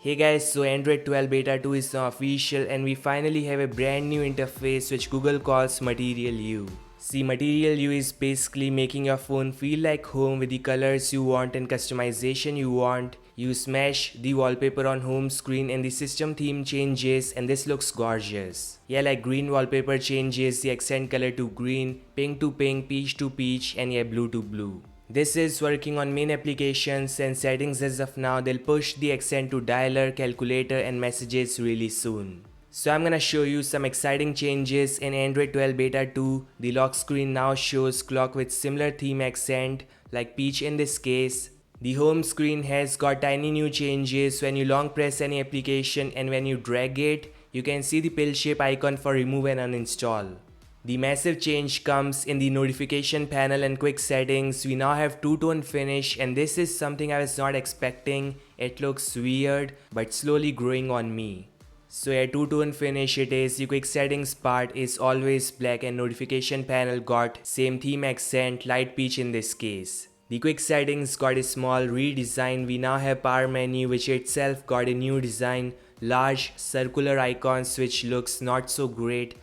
Hey guys, so Android 12 Beta 2 is now official and we finally have a brand new interface which Google calls Material U. See, Material U is basically making your phone feel like home with the colors you want and customization you want. You smash the wallpaper on home screen and the system theme changes and this looks gorgeous. Yeah, like green wallpaper changes the accent color to green, pink to pink, peach to peach, and yeah, blue to blue. This is working on main applications and settings as of now. They'll push the accent to dialer, calculator and messages really soon. So I'm gonna show you some exciting changes in Android 12 Beta 2. The lock screen now shows clock with similar theme accent like peach in this case. The home screen has got tiny new changes when you long press any application and when you drag it, you can see the pill shape icon for remove and uninstall. The massive change comes in the notification panel and quick settings. We now have two-tone finish and this is something I was not expecting. It looks weird but slowly growing on me. So a two-tone finish it is. The quick settings part is always black and notification panel got same theme accent, light peach in this case. The quick settings got a small redesign. We now have power menu which itself got a new design. Large circular icons which looks not so great.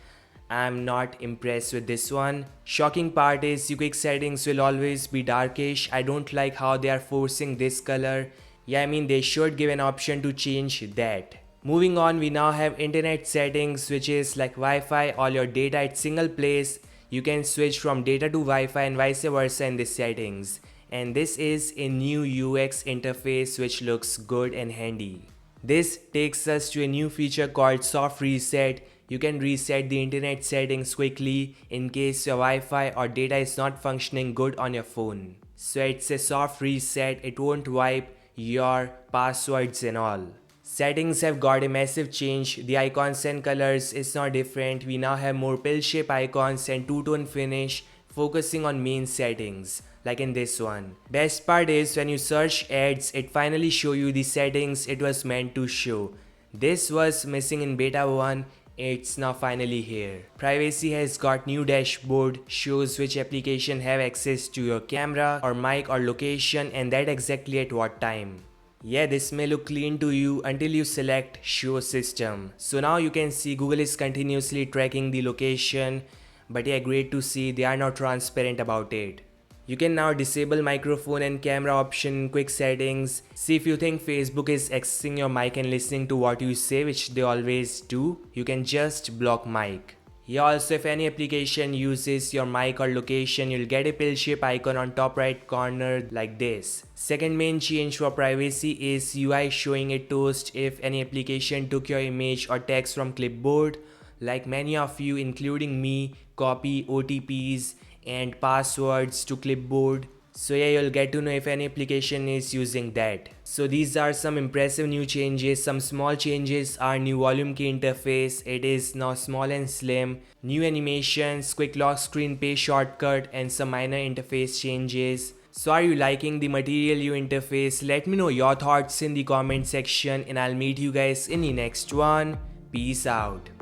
I'm not impressed with this one. Shocking part is the quick settings will always be darkish. I don't like how they are forcing this color. Yeah, I mean they should give an option to change that. Moving on, we now have internet settings which is like Wi-Fi, all your data at single place. You can switch from data to Wi-Fi and vice versa in the settings. And this is a new UX interface which looks good and handy. This takes us to a new feature called soft reset. You can reset the internet settings quickly in case your Wi-Fi or data is not functioning good on your phone. So it's a soft reset, it won't wipe your passwords and all. Settings have got a massive change. The icons and colors is now different. We now have more pill shape icons and two-tone finish focusing on main settings like in this one. Best part is when you search ads, it finally show you the settings it was meant to show. This was missing in beta 1. It's now finally here. Privacy has got new dashboard, shows which application have access to your camera or mic or location and that exactly at what time. Yeah, this may look clean to you until you select show system. So now you can see Google is continuously tracking the location, but yeah, great to see they are not transparent about it. You can now disable microphone and camera option in quick settings. See if you think Facebook is accessing your mic and listening to what you say, which they always do, you can just block mic. Yeah, also if any application uses your mic or location, you'll get a pill shape icon on top right corner like this. Second main change for privacy is UI showing a toast if any application took your image or text from clipboard. Like many of you including me, copy OTPs and passwords to clipboard. So yeah, you'll get to know if any application is using that. So these are some impressive new changes. Some small changes are new volume key interface. It is now small and slim. New animations, quick lock screen pay shortcut and some minor interface changes. So are you liking the Material U interface? Let me know your thoughts in the comment section and I'll meet you guys in the next one. Peace out.